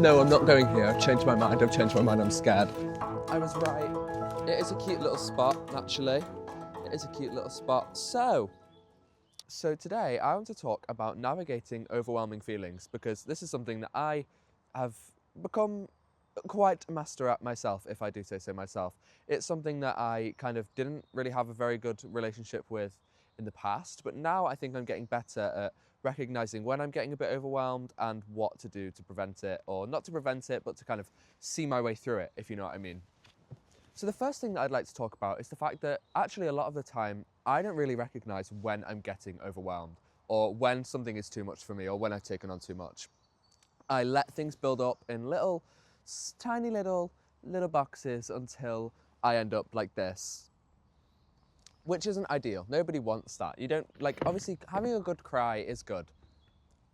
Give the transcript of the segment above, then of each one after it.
No, I'm not going here. I've changed my mind. I'm scared. I was right. It is a cute little spot, actually. It is a cute little spot. So today I want to talk about navigating overwhelming feelings, because this is something that I have become quite a master at myself, if I do say so myself. It's something that I kind of didn't really have a very good relationship with in the past, but now I think I'm getting better at recognizing when I'm getting a bit overwhelmed and what to do to prevent it, or not to prevent it, but to kind of see my way through it, if you know what I mean. So the first thing that I'd like to talk about is the fact that actually a lot of the time I don't really recognize when I'm getting overwhelmed, or when something is too much for me, or when I've taken on too much. I let things build up in tiny little boxes until I end up like this, which isn't ideal. Nobody wants that. You don't, like, obviously having a good cry is good.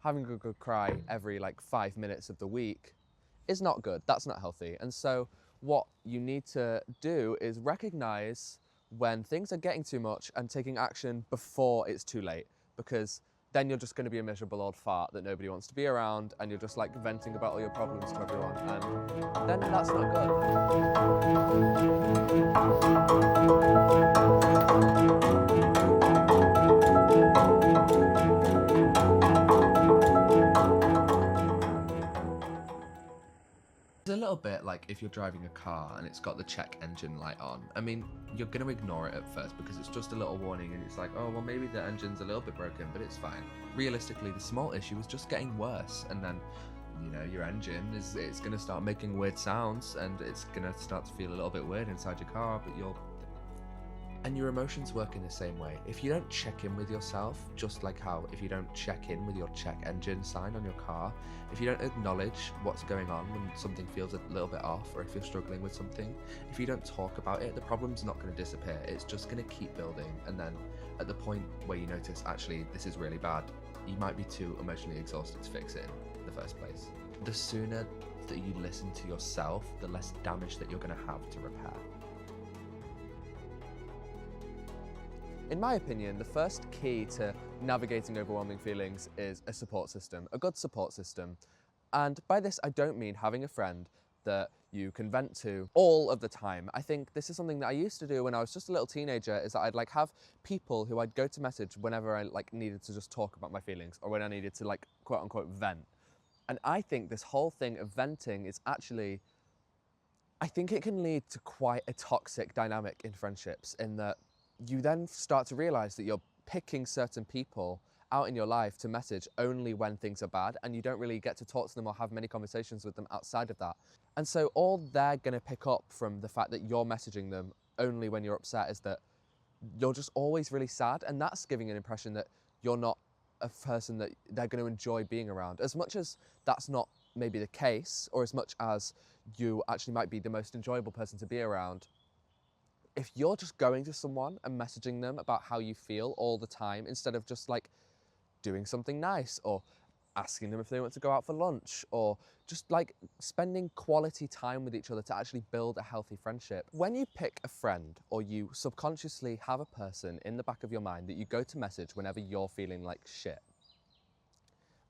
Having a good cry every 5 minutes of the week is not good. That's not healthy. And so what you need to do is recognize when things are getting too much and taking action before it's too late, because then you're just going to be a miserable old fart that nobody wants to be around, and you're just venting about all your problems to everyone, and then that's not It's a little bit like if you're driving a car and it's got the check engine light on. I mean, you're going to ignore it at first because it's just a little warning, and it's like, oh, well, maybe the engine's a little bit broken, but it's fine. Realistically, the small issue is just getting worse, and then, your engine it's going to start making weird sounds, and it's going to start to feel a little bit weird inside your car, but and your emotions work in the same way. If you don't check in with yourself, just like how if you don't check in with your check engine sign on your car, if you don't acknowledge what's going on when something feels a little bit off, or if you're struggling with something, if you don't talk about it, the problem's not going to disappear. It's just going to keep building, and then at the point where you notice, actually, this is really bad, you might be too emotionally exhausted to fix it in the first place. The sooner that you listen to yourself, the less damage that you're going to have to repair. In my opinion, the first key to navigating overwhelming feelings is a support system, a good support system. And by this, I don't mean having a friend that you can vent to all of the time. I think this is something that I used to do when I was just a little teenager, is that I'd have people who I'd go to message whenever I needed to just talk about my feelings, or when I needed to quote unquote vent. And I think this whole thing of venting is actually, I think it can lead to quite a toxic dynamic in friendships, in that you then start to realize that you're picking certain people out in your life to message only when things are bad, and you don't really get to talk to them or have many conversations with them outside of that. And so all they're going to pick up from the fact that you're messaging them only when you're upset is that you're just always really sad, and that's giving an impression that you're not a person that they're going to enjoy being around. As much as that's not maybe the case, or as much as you actually might be the most enjoyable person to be around, if you're just going to someone and messaging them about how you feel all the time, instead of just doing something nice, or asking them if they want to go out for lunch, or just spending quality time with each other to actually build a healthy friendship. When you pick a friend, or you subconsciously have a person in the back of your mind that you go to message whenever you're feeling like shit,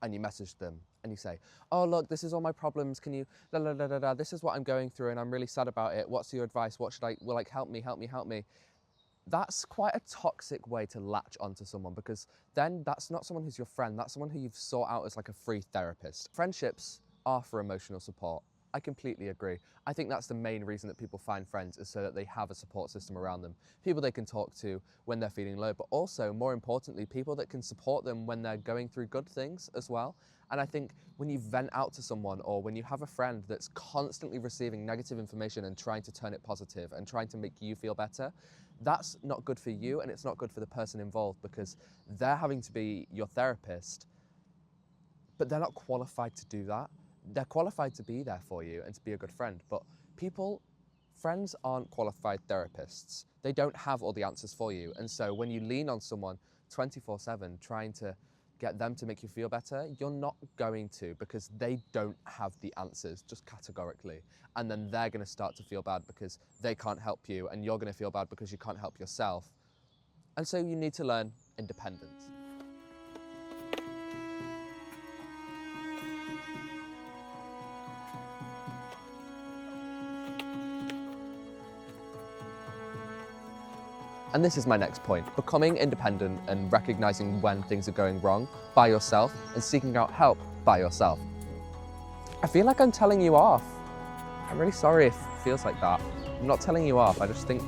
and you message them and you say, oh, look, this is all my problems, can you, this is what I'm going through and I'm really sad about it, what's your advice, what should I, help me. That's quite a toxic way to latch onto someone, because then that's not someone who's your friend, that's someone who you've sought out as a free therapist. Friendships are for emotional support. I completely agree. I think that's the main reason that people find friends, is so that they have a support system around them. People they can talk to when they're feeling low, but also, more importantly, people that can support them when they're going through good things as well. And I think when you vent out to someone, or when you have a friend that's constantly receiving negative information and trying to turn it positive and trying to make you feel better, that's not good for you, and it's not good for the person involved, because they're having to be your therapist, but they're not qualified to do that. They're qualified to be there for you and to be a good friend, but friends aren't qualified therapists. They don't have all the answers for you. And so when you lean on someone 24/7 trying to get them to make you feel better, you're not going to, because they don't have the answers, just categorically. And then they're going to start to feel bad because they can't help you, and you're going to feel bad because you can't help yourself. And so you need to learn independence. And this is my next point, becoming independent and recognizing when things are going wrong by yourself and seeking out help by yourself. I feel like I'm telling you off. I'm really sorry if it feels like that. I'm not telling you off, I think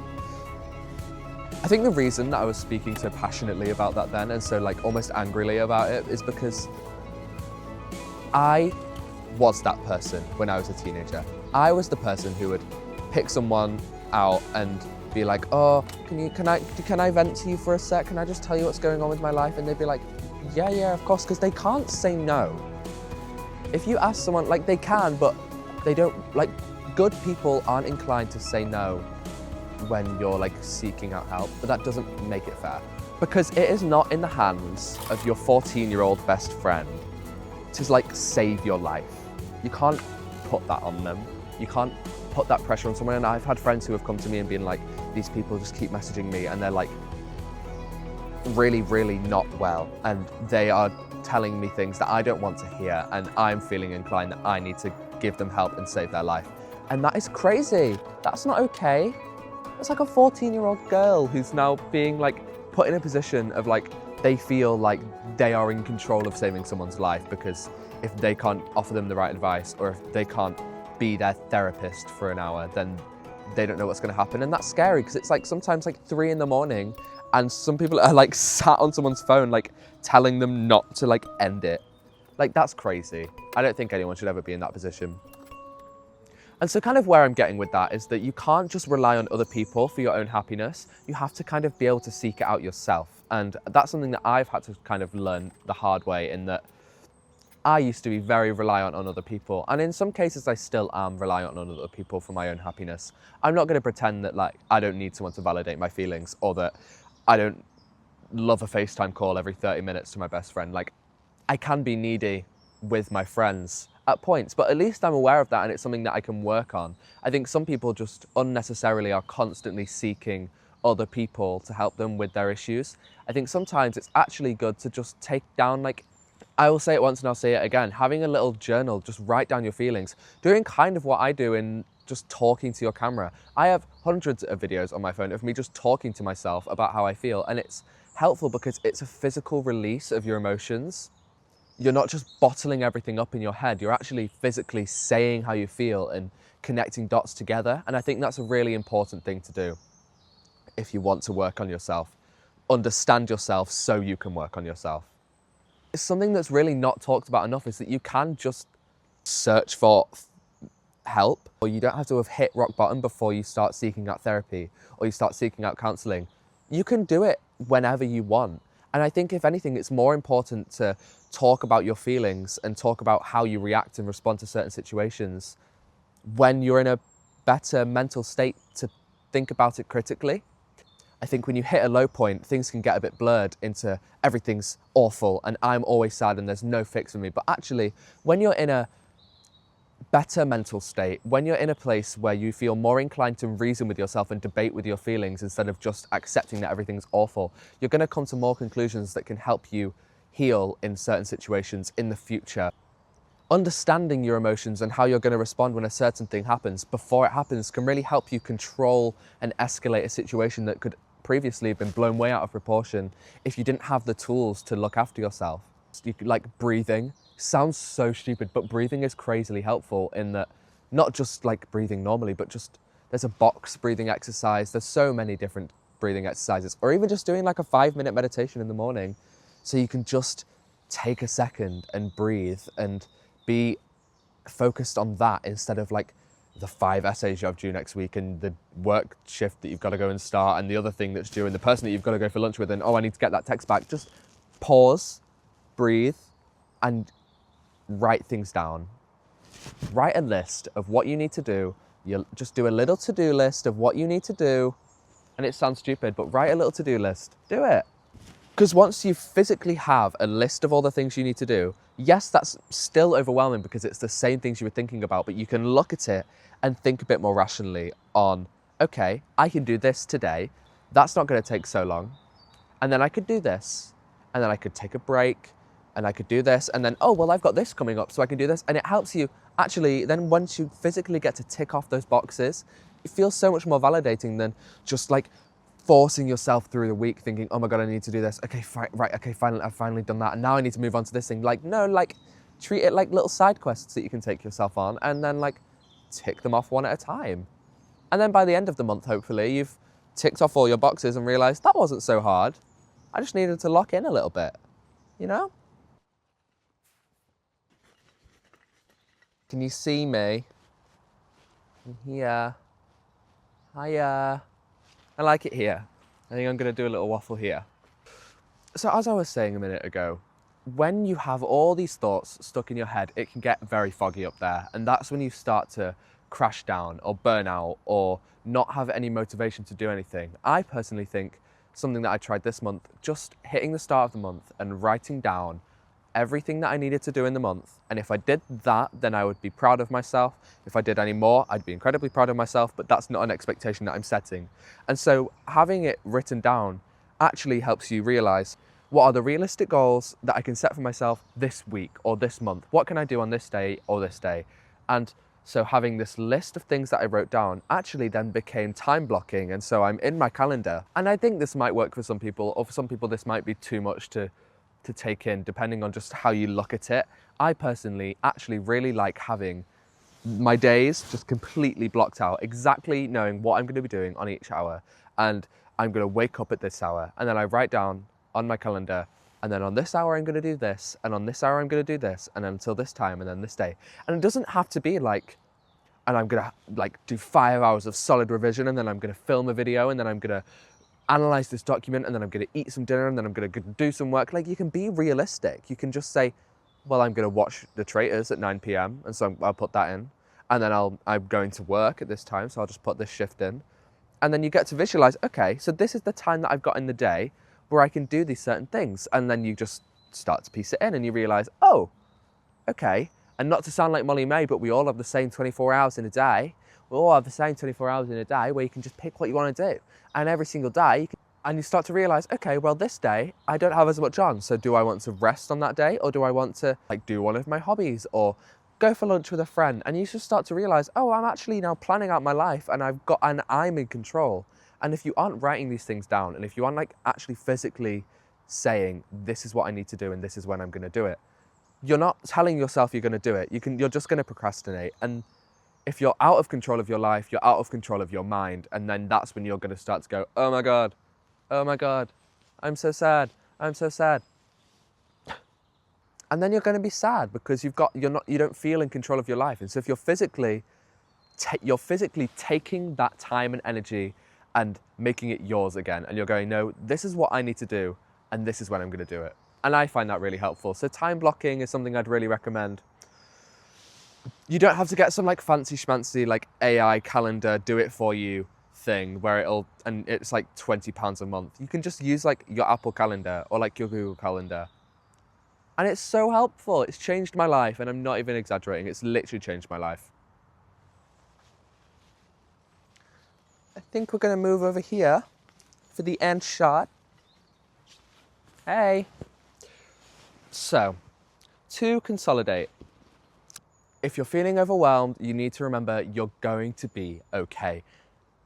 the reason that I was speaking so passionately about that then and so like almost angrily about it is because I was that person when I was a teenager. I was the person who would pick someone out and be like, oh, can I vent to you for a sec? Can I just tell you what's going on with my life? And they'd be like, yeah, of course, because they can't say no. If you ask someone, like they can, but they don't, like good people aren't inclined to say no when you're like seeking out help, but that doesn't make it fair. Because it is not in the hands of your 14-year-old best friend to like save your life. You can't put that on them. You can't put that pressure on someone. And I've had friends who have come to me and been like, these people just keep messaging me and they're like really, really not well. And they are telling me things that I don't want to hear. And I'm feeling inclined that I need to give them help and save their life. And that is crazy. That's not okay. It's like a 14-year-old girl who's now being like put in a position of like, they feel like they are in control of saving someone's life because if they can't offer them the right advice or if they can't be their therapist for an hour, then they don't know what's going to happen. And that's scary because it's like sometimes like 3 a.m. and some people are like sat on someone's phone like telling them not to like end it. Like that's crazy. I don't think anyone should ever be in that position. And so kind of where I'm getting with that is that you can't just rely on other people for your own happiness. You have to kind of be able to seek it out yourself. And that's something that I've had to kind of learn the hard way, in that I used to be very reliant on other people. And in some cases, I still am reliant on other people for my own happiness. I'm not going to pretend that like I don't need someone to validate my feelings, or that I don't love a FaceTime call every 30 minutes to my best friend. Like I can be needy with my friends at points, but at least I'm aware of that and it's something that I can work on. I think some people just unnecessarily are constantly seeking other people to help them with their issues. I think sometimes it's actually good to just take down, like, I will say it once and I'll say it again, having a little journal, just write down your feelings, doing kind of what I do in just talking to your camera. I have hundreds of videos on my phone of me just talking to myself about how I feel, and it's helpful because it's a physical release of your emotions. You're not just bottling everything up in your head, you're actually physically saying how you feel and connecting dots together. And I think that's a really important thing to do if you want to work on yourself. Understand yourself so you can work on yourself. It's something that's really not talked about enough, is that you can just search for help, or you don't have to have hit rock bottom before you start seeking out therapy or you start seeking out counselling. You can do it whenever you want. And I think if anything, it's more important to talk about your feelings and talk about how you react and respond to certain situations when you're in a better mental state to think about it critically. I think when you hit a low point, things can get a bit blurred into everything's awful and I'm always sad and there's no fix for me. But actually, when you're in a better mental state, when you're in a place where you feel more inclined to reason with yourself and debate with your feelings instead of just accepting that everything's awful, you're going to come to more conclusions that can help you heal in certain situations in the future. Understanding your emotions and how you're going to respond when a certain thing happens before it happens can really help you control and escalate a situation that could previously have been blown way out of proportion if you didn't have the tools to look after yourself. Like breathing sounds so stupid, but breathing is crazily helpful in that, not just like breathing normally, but just there's a box breathing exercise. There's so many different breathing exercises, or even just doing like a 5-minute meditation in the morning. So you can just take a second and breathe and be focused on that instead of like the 5 essays you have due next week and the work shift that you've got to go and start and the other thing that's due and the person that you've got to go for lunch with and, oh, I need to get that text back. Just pause, breathe, and write things down. Write a list of what you need to do. You just do a little to-do list of what you need to do. And it sounds stupid, but write a little to-do list. Do it. Because once you physically have a list of all the things you need to do, yes, that's still overwhelming because it's the same things you were thinking about, but you can look at it and think a bit more rationally on, okay, I can do this today. That's not going to take so long. And then I could do this. And then I could take a break. And I could do this. And then, oh, well, I've got this coming up, so I can do this. And it helps you actually, then once you physically get to tick off those boxes, it feels so much more validating than just like forcing yourself through the week thinking, oh my God, I need to do this. Okay, right, okay, finally, I've finally done that. And now I need to move on to this thing. Like, no, like treat it like little side quests that you can take yourself on and then like tick them off one at a time. And then by the end of the month, hopefully, you've ticked off all your boxes and realized that wasn't so hard. I just needed to lock in a little bit, you know? Can you see me? I'm here. Hiya. I like it here. I think I'm gonna do a little waffle here. So as I was saying a minute ago, when you have all these thoughts stuck in your head, it can get very foggy up there. And that's when you start to crash down or burn out or not have any motivation to do anything. I personally think something that I tried this month, just hitting the start of the month and writing down everything that I needed to do in the month. And if I did that, then I would be proud of myself. If I did any more, I'd be incredibly proud of myself, but that's not an expectation that I'm setting. And so having it written down actually helps you realize what are the realistic goals that I can set for myself this week or this month? What can I do on this day or this day? And so having this list of things that I wrote down actually then became time blocking. And so I'm in my calendar. And I think this might work for some people, or for some people this might be too much to take in, depending on just how you look at it. I personally actually really like having my days just completely blocked out, exactly knowing what I'm going to be doing on each hour. And I'm going to wake up at this hour, and then I write down on my calendar, and then on this hour I'm going to do this, and on this hour I'm going to do this, and then until this time, and then this day. And it doesn't have to be like, and I'm going to like do 5 hours of solid revision, and then I'm going to film a video, and then I'm going to analyze this document, and then I'm going to eat some dinner, and then I'm going to do some work. Like, you can be realistic. You can just say, well, I'm going to watch The Traitors at 9 p.m. and so I'll put that in, and then I'm going to work at this time, so I'll just put this shift in. And then you get to visualize, okay, so this is the time that I've got in the day where I can do these certain things. And then you just start to piece it in and you realize, oh, okay. And not to sound like Molly May, but we all have the same 24 hours in a day. We all have the same 24 hours in a day where you can just pick what you want to do. And every single day, and you start to realize, okay, well, this day I don't have as much on. So do I want to rest on that day, or do I want to like do one of my hobbies or go for lunch with a friend? And you just start to realize, oh, I'm actually now planning out my life, and I'm in control. And if you aren't writing these things down, and if you aren't like actually physically saying, this is what I need to do and this is when I'm going to do it, you're not telling yourself you're going to do it. You're just going to procrastinate. And if you're out of control of your life, you're out of control of your mind. And then that's when you're going to start to go, oh my God, I'm so sad. I'm so sad. And then you're going to be sad because you don't feel in control of your life. And so if you're physically taking that time and energy and making it yours again, and you're going, no, this is what I need to do, and this is when I'm going to do it. And I find that really helpful. So time blocking is something I'd really recommend. You don't have to get some like fancy schmancy like AI calendar do it for you thing where it's like £20 a month. You can just use like your Apple Calendar or like your Google Calendar. And it's so helpful. It's changed my life, and I'm not even exaggerating. It's literally changed my life. I think we're going to move over here for the end shot. Hey. So, to consolidate, if you're feeling overwhelmed, you need to remember you're going to be okay.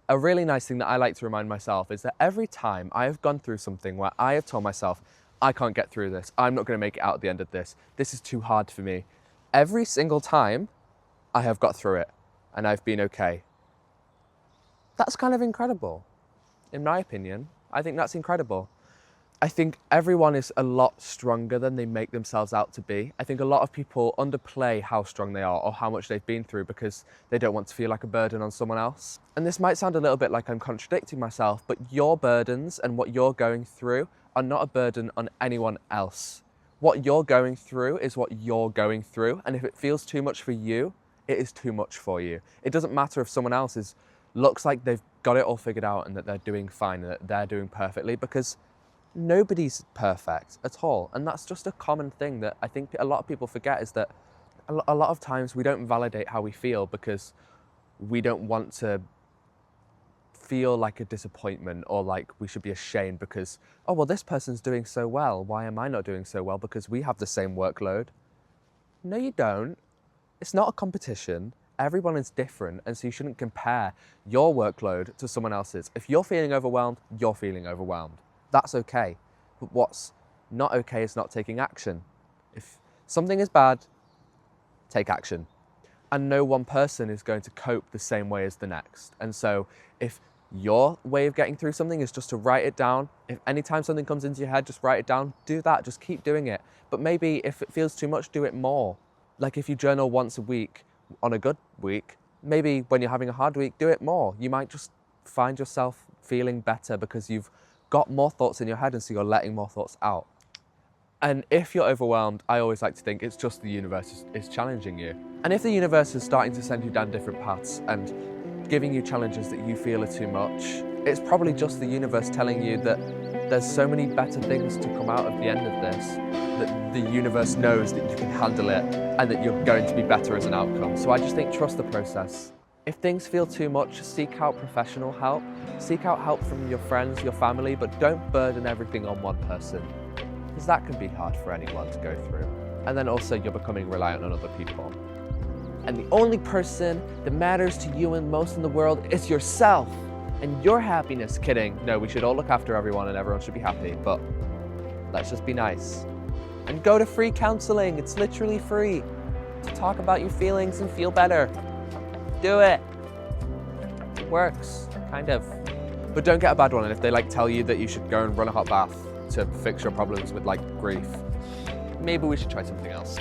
A really nice thing that I like to remind myself is that every time I have gone through something where I have told myself, I can't get through this, I'm not going to make it out at the end of this, this is too hard for me, every single time I have got through it and I've been okay. That's kind of incredible. In my opinion, I think that's incredible. I think everyone is a lot stronger than they make themselves out to be. I think a lot of people underplay how strong they are or how much they've been through because they don't want to feel like a burden on someone else. And this might sound a little bit like I'm contradicting myself, but your burdens and what you're going through are not a burden on anyone else. What you're going through is what you're going through. And if it feels too much for you, it is too much for you. It doesn't matter if someone else looks like they've got it all figured out and that they're doing fine and that they're doing perfectly, because nobody's perfect at all. And that's just a common thing that I think a lot of people forget, is that a lot of times we don't validate how we feel because we don't want to feel like a disappointment or like we should be ashamed because, oh, well, this person's doing so well. Why am I not doing so well? Because we have the same workload. No, you don't. It's not a competition. Everyone is different, and so you shouldn't compare your workload to someone else's. If you're feeling overwhelmed, you're feeling overwhelmed. That's okay. But what's not okay is not taking action. If something is bad, take action. And no one person is going to cope the same way as the next. And so if your way of getting through something is just to write it down, if anytime something comes into your head, just write it down, do that, just keep doing it. But maybe if it feels too much, do it more. Like if you journal once a week on a good week, maybe when you're having a hard week, do it more. You might just find yourself feeling better because you've got more thoughts in your head, and so you're letting more thoughts out. And if you're overwhelmed, I always like to think it's just the universe is challenging you. And if the universe is starting to send you down different paths and giving you challenges that you feel are too much, it's probably just the universe telling you that there's so many better things to come out of the end of this, that the universe knows that you can handle it and that you're going to be better as an outcome. So I just think trust the process. If things feel too much, seek out professional help. Seek out help from your friends, your family, but don't burden everything on one person, because that can be hard for anyone to go through. And then also you're becoming reliant on other people. And the only person that matters to you and most in the world is yourself and your happiness. Kidding. No, we should all look after everyone and everyone should be happy, but let's just be nice. And go to free counseling. It's literally free to talk about your feelings and feel better. Do it. It works, kind of. But don't get a bad one. And if they tell you that you should go and run a hot bath to fix your problems with grief, maybe we should try something else.